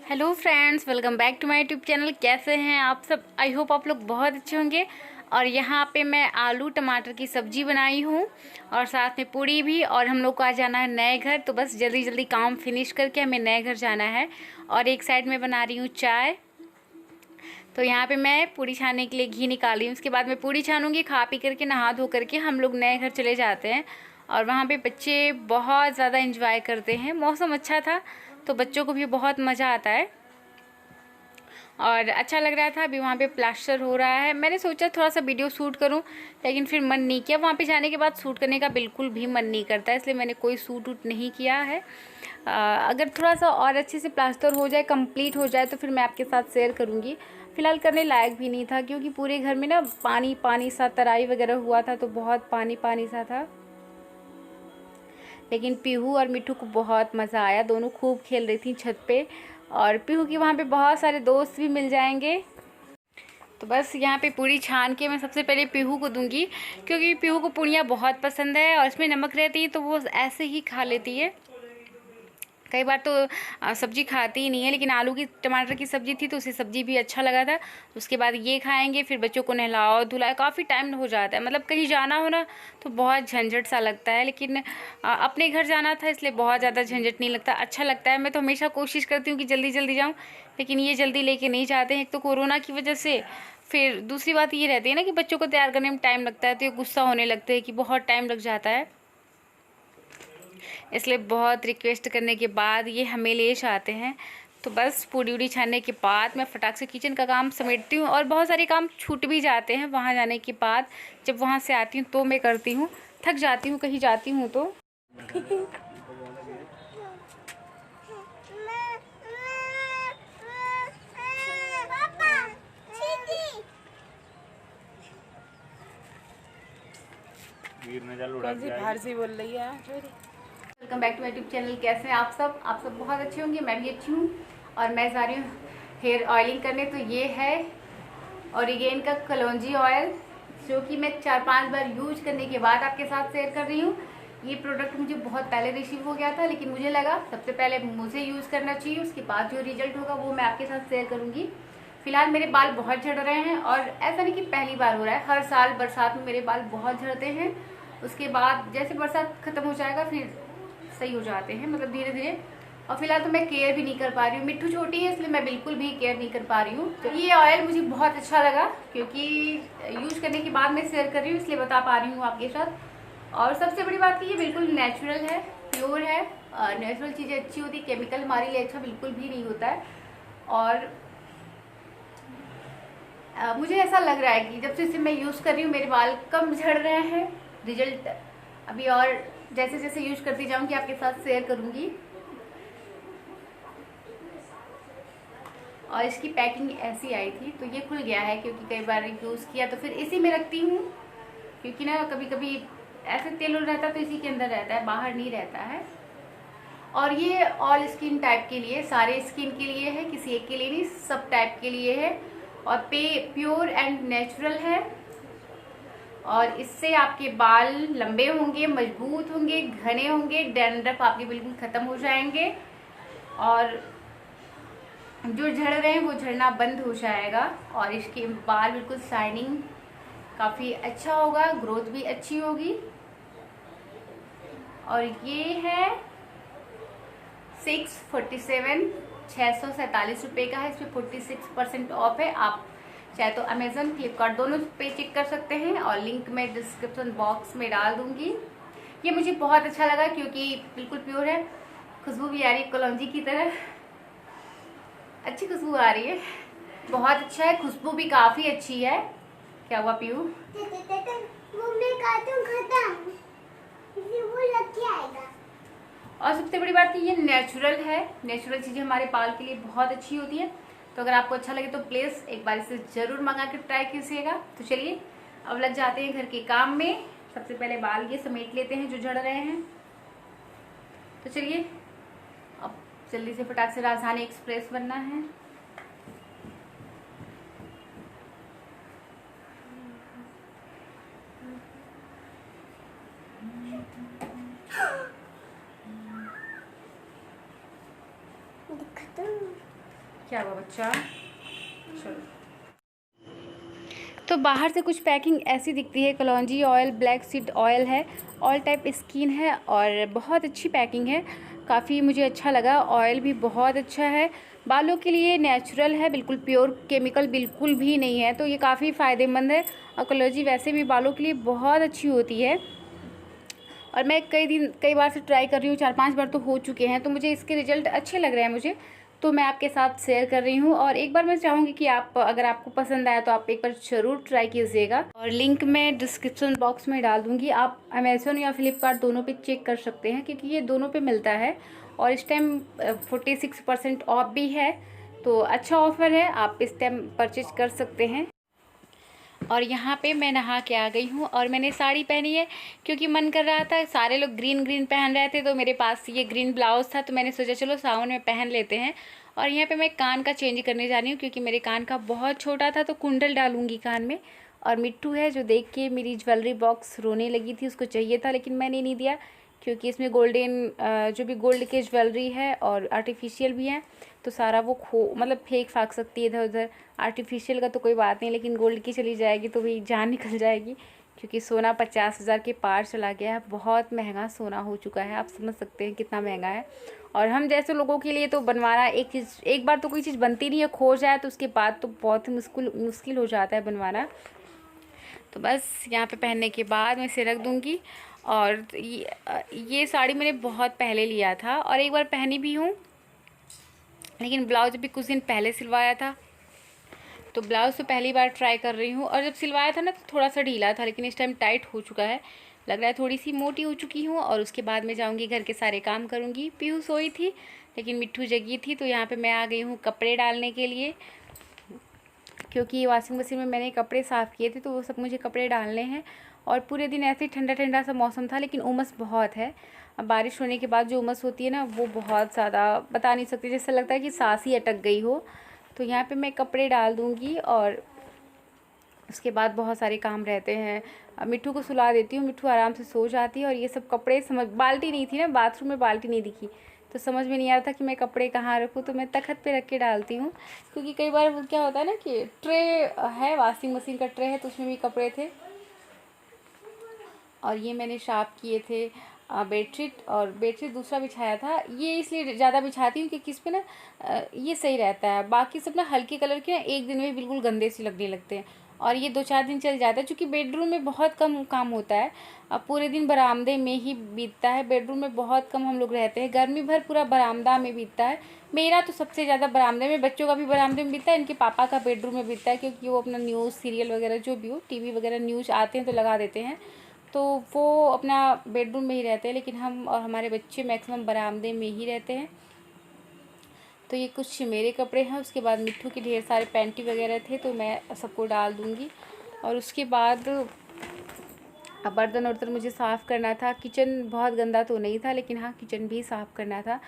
Hello friends, welcome back to my YouTube channel. कैसे हैं आप सब? आई होप आप लोग बहुत अच्छे होंगे। और यहाँ पे मैं आलू टमाटर की सब्ज़ी बनाई हूँ और साथ में पूड़ी भी। और हम लोग को आज जाना है नए घर, तो बस जल्दी जल्दी काम फिनिश करके हमें नए घर जाना है। और एक साइड में बना रही हूँ चाय। तो यहाँ पे मैं पूड़ी छानने के लिए घी निकाल रही हूँ। उसके बाद मैं पूड़ी छानूंगी, खा पी करके नहा धो करके हम लोग नए घर चले जाते हैं। और वहाँ पे बच्चे बहुत ज़्यादा एंजॉय करते हैं। मौसम अच्छा था तो बच्चों को भी बहुत मज़ा आता है और अच्छा लग रहा था। अभी वहाँ पे प्लास्टर हो रहा है। मैंने सोचा थोड़ा सा वीडियो शूट करूँ, लेकिन फिर मन नहीं किया। वहाँ पे जाने के बाद शूट करने का बिल्कुल भी मन नहीं करता, इसलिए मैंने कोई शूट वूट नहीं किया है। अगर थोड़ा सा और अच्छे से प्लास्टर हो जाए, कंप्लीट हो जाए, तो फिर मैं आपके साथ शेयर करूँगी। फ़िलहाल करने लायक भी नहीं था, क्योंकि पूरे घर में ना पानी पानी सा, तराई वगैरह हुआ था, तो बहुत पानी पानी सा था। लेकिन पीहू और मिठू को बहुत मज़ा आया। दोनों खूब खेल रही थी छत पे। और पीहू की वहाँ पे बहुत सारे दोस्त भी मिल जाएंगे। तो बस यहाँ पे पूड़ी छान के मैं सबसे पहले पीहू को दूंगी, क्योंकि पीहू को पूड़ियाँ बहुत पसंद है और इसमें नमक रहती है तो वो ऐसे ही खा लेती है। कई बार तो सब्ज़ी खाती ही नहीं है, लेकिन आलू की टमाटर की सब्ज़ी थी तो उसे सब्ज़ी भी अच्छा लगा था। उसके बाद ये खाएंगे, फिर बच्चों को नहलाओ धुलाओ, काफ़ी टाइम हो जाता है। मतलब कहीं जाना हो ना तो बहुत झंझट सा लगता है, लेकिन अपने घर जाना था इसलिए बहुत ज़्यादा झंझट नहीं लगता, अच्छा लगता है। मैं तो हमेशा कोशिश करती हूँ कि जल्दी जल्दी जाऊँ, लेकिन ये जल्दी लेके नहीं जाते हैं। एक तो कोरोना की वजह से, फिर दूसरी बात ये रहती है ना कि बच्चों को तैयार करने में टाइम लगता है, तो ये गुस्सा होने लगते हैं कि बहुत टाइम लग जाता है। इसलिए बहुत रिक्वेस्ट करने के बाद ये हमें ले जाते हैं। तो बस पूड़ी उड़ी छानने के बाद मैं फटाक से किचन का काम समेटती हूँ, और बहुत सारे काम छूट भी जाते हैं वहाँ जाने के बाद। जब वहाँ से आती हूँ तो मैं करती हूँ, थक जाती हूँ कहीं जाती हूँ तो। फारसी बोल रही है। Welcome back to my YouTube channel. कैसे हैं आप सब? आप सब बहुत अच्छे होंगे, मैं भी अच्छी हूँ। और मैं जा रही हूँ हेयर ऑयलिंग करने। तो ये है ओरिगेन का कलौंजी ऑयल, जो कि मैं 4-5 बार यूज करने के बाद आपके साथ शेयर कर रही हूँ। ये प्रोडक्ट मुझे बहुत पहले रिसीव हो गया था, लेकिन मुझे लगा सबसे पहले मुझे यूज़ करना चाहिए, उसके बाद जो रिजल्ट होगा वो मैं आपके साथ शेयर करूँगी। फिलहाल मेरे बाल बहुत झड़ रहे हैं, और ऐसा नहीं कि पहली बार हो रहा है, हर साल बरसात में मेरे बाल बहुत झड़ते हैं। उसके बाद जैसे बरसात खत्म हो जाएगा फिर सही हो जाते हैं, मतलब धीरे धीरे। और फिलहाल तो मैं केयर भी नहीं कर पा रही हूँ, मिट्टू छोटी है इसलिए मैं बिल्कुल भी केयर नहीं कर पा रही हूँ। तो ये ऑयल मुझे बहुत अच्छा लगा, क्योंकि यूज करने के बाद मैं शेयर कर रही हूँ, इसलिए बता पा रही हूँ आपके साथ। और सबसे बड़ी बात कि ये बिल्कुल नेचुरल है, प्योर है। नेचुरल चीज़ें अच्छी होती, केमिकल हमारे लिए अच्छा बिल्कुल भी नहीं होता है। और मुझे ऐसा लग रहा है कि जब से इसे मैं यूज़ कर रही हूँ मेरे बाल कम झड़ रहे हैं। रिजल्ट अभी और जैसे जैसे यूज करती जाऊँगी आपके साथ शेयर करूँगी। और इसकी पैकिंग ऐसी आई थी, तो ये खुल गया है क्योंकि कई बार यूज़ किया तो फिर इसी में रखती हूँ, क्योंकि ना कभी कभी ऐसे तेल रहता है तो इसी के अंदर रहता है, बाहर नहीं रहता है। और ये ऑल स्किन टाइप के लिए, सारे स्किन के लिए है, किसी एक के लिए नहीं, सब टाइप के लिए है। और प्योर एंड नेचुरल है। और इससे आपके बाल लंबे होंगे, मजबूत होंगे, घने होंगे, डैंड्रफ आपके बिल्कुल खत्म हो जाएंगे, और जो झड़ रहे हैं वो झड़ना बंद हो जाएगा। और इसके बाल बिल्कुल शाइनिंग काफ़ी अच्छा होगा, ग्रोथ भी अच्छी होगी। और ये है 647 रुपये का है। इसमें 46% ऑफ है। आप चाहे तो अमेजन, फ्लिपकार्ट दोनों पे चेक कर सकते हैं, और लिंक मैं डिस्क्रिप्शन बॉक्स में डाल दूंगी। ये मुझे बहुत अच्छा लगा क्योंकि बिल्कुल प्योर है, खुशबू भी आ रही है कलौंजी की तरह, अच्छी खुशबू आ रही है, बहुत अच्छा है। खुशबू भी काफ़ी अच्छी है। क्या हुआ पीयू? और सबसे बड़ी बात कि ये नेचुरल है। नेचुरल चीज़ें हमारे बाल के लिए बहुत अच्छी होती है। तो अगर आपको अच्छा लगे तो प्लीज़ एक बार इसे ज़रूर मंगा कर ट्राई कीजिएगा। तो चलिए अब लग जाते हैं घर के काम में। सबसे पहले बाल ये समेट लेते हैं जो झड़ रहे हैं। तो चलिए अब जल्दी से फटाक से राजधानी एक्सप्रेस बनना है। क्या हुआ बच्चा? चलो। तो बाहर से कुछ पैकिंग ऐसी दिखती है। कलौंजी ऑयल, ब्लैक सीड ऑयल है, ऑल टाइप स्किन है और बहुत अच्छी पैकिंग है। काफ़ी मुझे अच्छा लगा। ऑयल भी बहुत अच्छा है, बालों के लिए नेचुरल है, बिल्कुल प्योर, केमिकल बिल्कुल भी नहीं है, तो ये काफ़ी फ़ायदेमंद है। और कलौंजी वैसे भी बालों के लिए बहुत अच्छी होती है और मैं कई बार से ट्राई कर रही हूँ, 4-5 बार तो हो चुके हैं, तो मुझे इसके रिज़ल्ट अच्छे लग रहे हैं मुझे, तो मैं आपके साथ शेयर कर रही हूँ। और एक बार मैं चाहूँगी कि आप, अगर आपको पसंद आया तो आप एक बार ज़रूर ट्राई कीजिएगा और लिंक मैं डिस्क्रिप्शन बॉक्स में डाल दूँगी। आप अमेज़न या फ्लिपकार्ट दोनों पे चेक कर सकते हैं क्योंकि ये दोनों पे मिलता है और इस टाइम 46% ऑफ भी है, तो अच्छा ऑफ़र है, आप इस टाइम परचेज कर सकते हैं। और यहाँ पे मैं नहा के आ गई हूँ और मैंने साड़ी पहनी है क्योंकि मन कर रहा था। सारे लोग ग्रीन ग्रीन पहन रहे थे तो मेरे पास ये ग्रीन ब्लाउज़ था, तो मैंने सोचा चलो सावन में पहन लेते हैं। और यहाँ पे मैं कान का चेंज करने जा रही हूँ क्योंकि मेरे कान का बहुत छोटा था, तो कुंडल डालूँगी कान में। और मिट्टू है जो देख के मेरी ज्वेलरी बॉक्स रोने लगी थी, उसको चाहिए था लेकिन मैंने नहीं दिया क्योंकि इसमें गोल्डन जो भी गोल्ड की ज्वेलरी है और आर्टिफिशियल भी है, तो सारा वो मतलब फेंक फाक सकती है इधर उधर। आर्टिफिशियल का तो कोई बात नहीं, लेकिन गोल्ड की चली जाएगी तो भी जान निकल जाएगी क्योंकि सोना 50,000 के पार चला गया है। बहुत महंगा सोना हो चुका है, आप समझ सकते हैं कितना महंगा है। और हम जैसे लोगों के लिए तो बनवाना एक बार तो कोई चीज़ बनती नहीं है, खो जाए तो उसके बाद तो बहुत ही मुश्किल हो जाता है बनवाना। तो बस यहाँ पे पहनने के बाद मैं इसे रख दूँगी। और ये साड़ी मैंने बहुत पहले लिया था और एक बार पहनी भी हूँ, लेकिन ब्लाउज भी कुछ दिन पहले सिलवाया था, तो ब्लाउज़ तो पहली बार ट्राई कर रही हूँ। और जब सिलवाया था ना तो थोड़ा सा ढीला था, लेकिन इस टाइम टाइट हो चुका है, लग रहा है थोड़ी सी मोटी हो चुकी हूँ। और उसके बाद मैं जाऊँगी घर के सारे काम करूँगी। पीहू सोई थी लेकिन मिट्टू जगी थी, तो यहाँ पे मैं आ गई हूँ कपड़े डालने के लिए क्योंकि वॉशिंग मशीन में मैंने कपड़े साफ़ किए थे, तो वो सब मुझे कपड़े डालने हैं। और पूरे दिन ऐसे ही ठंडा ठंडा सा मौसम था, लेकिन उमस बहुत है। अब बारिश होने के बाद जो उमस होती है ना, वो बहुत ज़्यादा बता नहीं सकती, जैसे लगता है कि सांस ही अटक गई हो। तो यहाँ पे मैं कपड़े डाल दूँगी और उसके बाद बहुत सारे काम रहते हैं। मिट्टू को सुला देती हूँ, मिट्टू आराम से सो जाती है। और ये सब कपड़े बाल्टी नहीं थी ना, बाथरूम में बाल्टी नहीं दिखी, तो समझ में नहीं आ रहा था कि मैं कपड़े कहाँ रखूँ, तो मैं तख्त पे रख के डालती हूँ क्योंकि कई बार वो क्या होता है ना कि ट्रे है, वॉशिंग मशीन का ट्रे है, तो उसमें भी कपड़े थे। और ये मैंने साफ़ किए थे बेडशीट, और बेडशीट दूसरा बिछाया था। ये इसलिए ज़्यादा बिछाती हूँ क्योंकि इस पर ना ये सही रहता है, बाकी सब ना हल्के कलर के ना एक दिन में बिल्कुल गंदे से लगने लगते हैं, और ये 2-4 दिन चल जाता है क्योंकि बेडरूम में बहुत कम काम होता है। अब पूरे दिन बरामदे में ही बीतता है, बेडरूम में बहुत कम हम लोग रहते हैं, गर्मी भर पूरा बरामदा में बीतता है। मेरा तो सबसे ज़्यादा बरामदे में, बच्चों का भी बरामदे में बीतता है, इनके पापा का बेडरूम में बीतता है क्योंकि वो अपना न्यूज़ सीरियल वगैरह जो भी हो, टीवी वगैरह न्यूज़ आते हैं तो लगा देते हैं, तो वो अपना बेडरूम में ही रहते हैं, लेकिन हम और हमारे बच्चे मैक्सिमम बरामदे में ही रहते हैं। तो ये कुछ मेरे कपड़े हैं। उसके बाद मिट्टू के ढेर सारे पैंटी वगैरह थे, तो मैं सबको डाल दूँगी। और उसके बाद बर्तन वर्तन मुझे साफ़ करना था। किचन बहुत गंदा तो नहीं था, लेकिन हाँ किचन भी साफ़ करना था।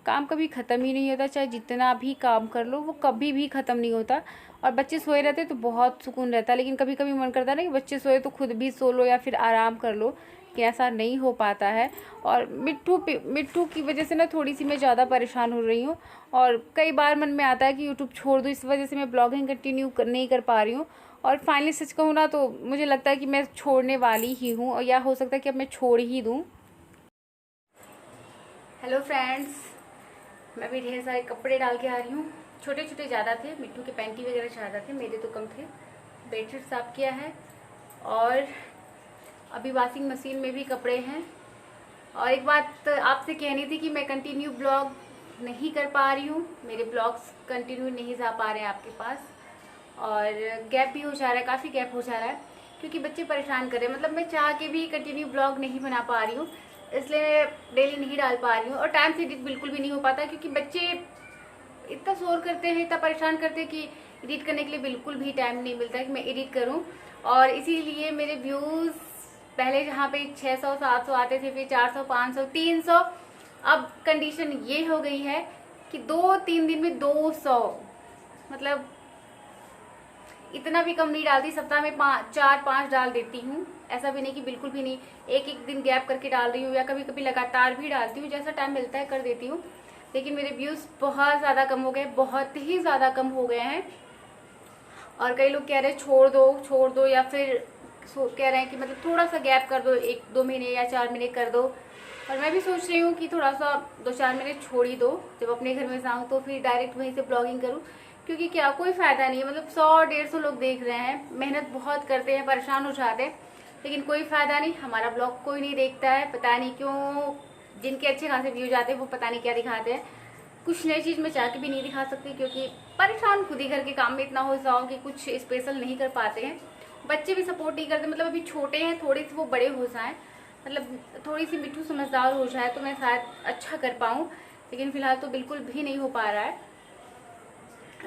काम कभी ख़त्म ही नहीं होता, चाहे जितना भी काम कर लो वो कभी भी ख़त्म नहीं होता। और बच्चे सोए रहते तो बहुत सुकून रहता है, लेकिन कभी कभी मन करता है ना कि बच्चे सोए तो खुद भी सो लो या फिर आराम कर लो, कि ऐसा नहीं हो पाता है। और मिट्टू की वजह से ना थोड़ी सी मैं ज़्यादा परेशान हो रही हूँ, और कई बार मन में आता है कि यूट्यूब छोड़ दूँ, इस वजह से मैं ब्लॉगिंग कंटिन्यू नहीं कर पा रही हूँ। और फाइनली सच कहूँ ना तो मुझे लगता है कि मैं छोड़ने वाली ही हूँ, और या हो सकता है कि अब मैं छोड़ ही दूँ। हेलो फ्रेंड्स, मैं भी ढेर सारे कपड़े डाल के आ रही हूँ। छोटे छोटे ज़्यादा थे, मिट्टू के पैंटी वगैरह ज़्यादा थे, मेरे तो कम थे। बेडशीट साफ़ किया है और अभी वॉशिंग मशीन में भी कपड़े हैं। और एक बात आपसे कहनी थी कि मैं कंटिन्यू ब्लॉग नहीं कर पा रही हूँ, मेरे ब्लॉग्स कंटिन्यू नहीं जा पा रहे हैं आपके पास, और गैप भी हो जा रहा है, काफ़ी गैप हो जा रहा है क्योंकि बच्चे परेशान कर रहे हैं। मतलब मैं चाह के भी कंटिन्यू ब्लॉग नहीं बना पा रही हूँ, इसलिए डेली नहीं डाल पा रही हूँ। और टाइम से एडिट बिल्कुल भी नहीं हो पाता क्योंकि बच्चे इतना शोर करते हैं, इतना परेशान करते हैं कि एडिट करने के लिए बिल्कुल भी टाइम नहीं मिलता है कि मैं एडिट करूं। और इसीलिए मेरे व्यूज़ पहले जहाँ पे 600-700 आते थे, फिर 400, 500, 300, अब कंडीशन ये हो गई है कि 2-3 दिन में 200, मतलब इतना भी कम नहीं डालती। सप्ताह में 4-5 डाल देती हूँ, ऐसा भी नहीं कि बिल्कुल भी नहीं, एक एक दिन गैप करके डाल रही हूँ, या कभी कभी लगातार भी डालती हूँ, जैसा टाइम मिलता है कर देती हूँ। लेकिन मेरे व्यूज़ बहुत ज़्यादा कम हो गए, बहुत ही ज़्यादा कम हो गए हैं। और कई लोग कह रहे हैं छोड़ दो, या फिर कह रहे हैं कि मतलब थोड़ा सा गैप कर दो, 1-2 महीने या 4 महीने कर दो। और मैं भी सोच रही हूँ कि थोड़ा सा 2-4 महीने छोड़ ही दो, जब अपने घर में जाऊँ तो फिर डायरेक्ट वहीं से ब्लॉगिंग करूँ। क्योंकि क्या कोई फ़ायदा नहीं है, मतलब 100-150 लोग देख रहे हैं, मेहनत बहुत करते हैं, परेशान हो जाते हैं, लेकिन कोई फ़ायदा नहीं। हमारा ब्लॉग कोई नहीं देखता है, पता नहीं क्यों। जिनके अच्छे खासे व्यूज आते हैं वो पता नहीं क्या दिखाते हैं। कुछ नई चीज़ मैं चाह के भी नहीं दिखा सकती, क्योंकि परेशान खुद ही घर के काम में इतना हो जाओ कि कुछ स्पेशल नहीं कर पाते हैं। बच्चे भी सपोर्ट नहीं करते, मतलब अभी छोटे हैं, थोड़े से वो बड़े हो जाएं, मतलब थोड़ी सी मिट्टू समझदार हो जाए तो मैं शायद अच्छा कर पाऊँ, लेकिन फिलहाल तो बिल्कुल भी नहीं हो पा रहा है।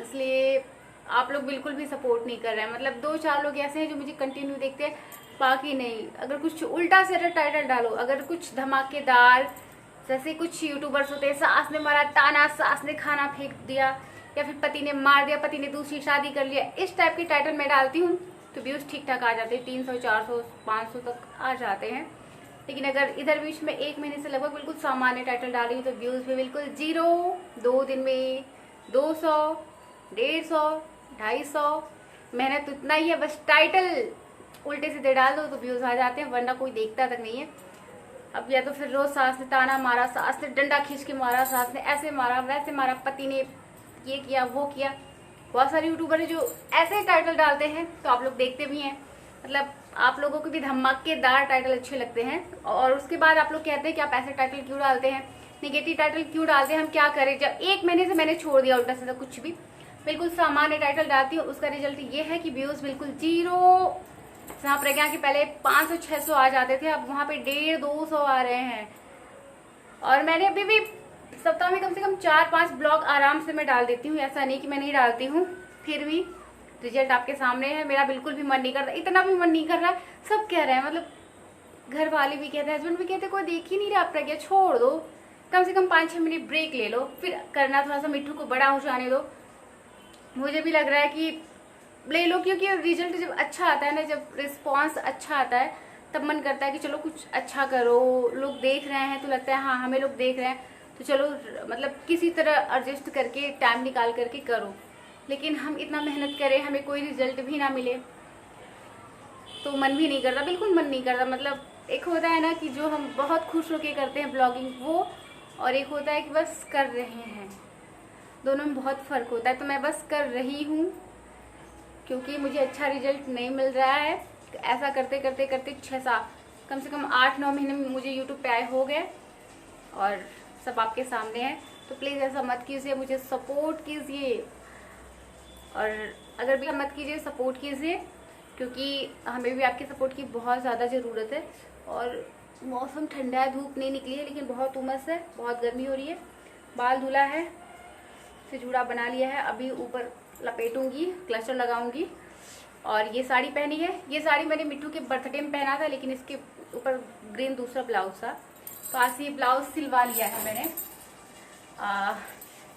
इसलिए आप लोग बिल्कुल भी सपोर्ट नहीं कर रहे हैं। मतलब 2-4 लोग ऐसे हैं जो मुझे कंटिन्यू देखते हैं, बाकी नहीं। अगर कुछ उल्टा से टाइटल डालो, अगर कुछ धमाकेदार, जैसे कुछ यूट्यूबर्स होते हैं, सास ने मारा ताना, सास ने खाना फेंक दिया, या फिर पति ने मार दिया, पति ने दूसरी शादी कर लिया, इस टाइप के टाइटल मैं डालती हूँ तो व्यूज़ ठीक ठाक आ जाते हैं, 300, 400, 500 तक आ जाते हैं। लेकिन अगर इधर बीच में 1 महीने से लगभग बिल्कुल सामान्य टाइटल डाल रही हूँ तो व्यूज़ भी बिल्कुल 0, 2 दिन में 200, 150, 250। मेहनत उतना ही है, बस टाइटल उल्टे सीधे डाल दो तो व्यूज़ आ जाते हैं, वरना कोई देखता तक नहीं है। अब या तो फिर रोज सास ने ताना मारा, सास ने डंडा खींच के मारा, सास ने ऐसे मारा वैसे मारा, पति ने ये किया वो किया। बहुत सारे यूट्यूबर है जो ऐसे टाइटल डालते हैं, तो आप लोग देखते भी हैं। मतलब आप लोगों को भी धमाकेदार टाइटल अच्छे लगते हैं, और उसके बाद आप लोग कहते हैं कि आप ऐसे टाइटल क्यों डालते हैं, निगेटिव टाइटल क्यों डालते हैं, हम क्या करें। जब 1 महीने से मैंने छोड़ दिया उल्टा सीधा कुछ भी, बिल्कुल सामान्य टाइटल डालती हूँ, उसका रिजल्ट ये है कि व्यूज़ बिल्कुल 0। जहाँ प्रज्ञा के पहले 500-600 आ जाते थे, अब वहाँ पे 150-200 आ रहे हैं। और मैंने अभी भी सप्ताह में कम से कम 4-5 ब्लॉग आराम से मैं डाल देती हूँ, ऐसा नहीं कि मैं नहीं डालती हूँ। फिर भी रिजल्ट आपके सामने है। मेरा बिल्कुल भी मन नहीं करता, इतना भी मन नहीं कर रहा। सब कह रहे हैं, मतलब घर वाले भी कहते हैं, हस्बैंड भी कहते हैं, कोई देख ही नहीं रहा प्रज्ञा, छोड़ दो, कम से कम 5-6 मिनट ब्रेक ले लो, फिर करना, थोड़ा सा मिट्टू को बड़ा हो जाने दो। मुझे भी लग रहा है कि ले लो, क्योंकि रिजल्ट जब अच्छा आता है ना, जब रिस्पॉन्स अच्छा आता है, तब मन करता है कि चलो कुछ अच्छा करो। लोग देख रहे हैं तो लगता है हाँ हमें लोग देख रहे हैं, तो चलो मतलब किसी तरह एडजस्ट करके टाइम निकाल करके करो। लेकिन हम इतना मेहनत करें, हमें कोई रिजल्ट भी ना मिले तो मन भी नहीं करता, बिल्कुल मन नहीं करता। मतलब एक होता है ना कि जो हम बहुत खुश होके करते हैं ब्लॉगिंग वो, और एक होता है कि बस कर रहे हैं, दोनों में बहुत फ़र्क होता है। तो मैं बस कर रही हूँ क्योंकि मुझे अच्छा रिजल्ट नहीं मिल रहा है। ऐसा करते करते करते 6-7 कम से कम 8-9 महीने में मुझे यूट्यूब पे आए हो गए, और सब आपके सामने है। तो प्लीज़ ऐसा मत कीजिए, मुझे सपोर्ट कीजिए, और अगर भी मत कीजिए सपोर्ट कीजिए, क्योंकि हमें भी आपके सपोर्ट की बहुत ज़्यादा ज़रूरत है। और मौसम ठंडा है, धूप नहीं निकली है, लेकिन बहुत उमस है, बहुत गर्मी हो रही है। बाल धुला है, फिर जूड़ा बना लिया है, अभी ऊपर लपेटूंगी, क्लचर लगाऊंगी। और ये साड़ी पहनी है, ये साड़ी मैंने मिट्टू के बर्थडे में पहना था, लेकिन इसके ऊपर ग्रीन दूसरा ब्लाउज था, तो आज ये ब्लाउज सिलवा लिया है मैंने।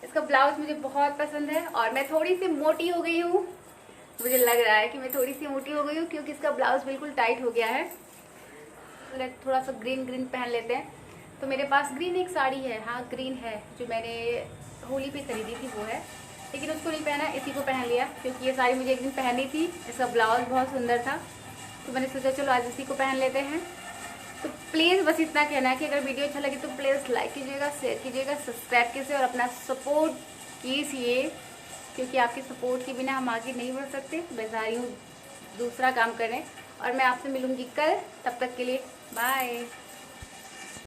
इसका ब्लाउज मुझे बहुत पसंद है, और मैं थोड़ी सी मोटी हो गई हूँ, मुझे लग रहा है कि मैं थोड़ी सी मोटी हो गई हूँ, क्योंकि इसका ब्लाउज बिल्कुल टाइट हो गया है। तो थोड़ा सा ग्रीन ग्रीन पहन लेते हैं। तो मेरे पास ग्रीन एक साड़ी है, हाँ ग्रीन है, जो मैंने होली पे खरीदी थी वो है, लेकिन उसको नहीं पहना, इसी को पहन लिया, क्योंकि ये साड़ी मुझे एक दिन पहनी थी, इसका ब्लाउज बहुत सुंदर था, तो मैंने सोचा चलो आज इसी को पहन लेते हैं। तो प्लीज़ बस इतना कहना है कि अगर वीडियो अच्छा लगे तो प्लीज़ लाइक कीजिएगा, शेयर कीजिएगा, सब्सक्राइब कीजिए, और अपना सपोर्ट कीजिए, क्योंकि आपके सपोर्ट के बिना हम आगे नहीं बढ़ सकते। मैं जा रही हूँ दूसरा काम करने, और मैं आपसे मिलूँगी कल, तब तक के लिए बाय।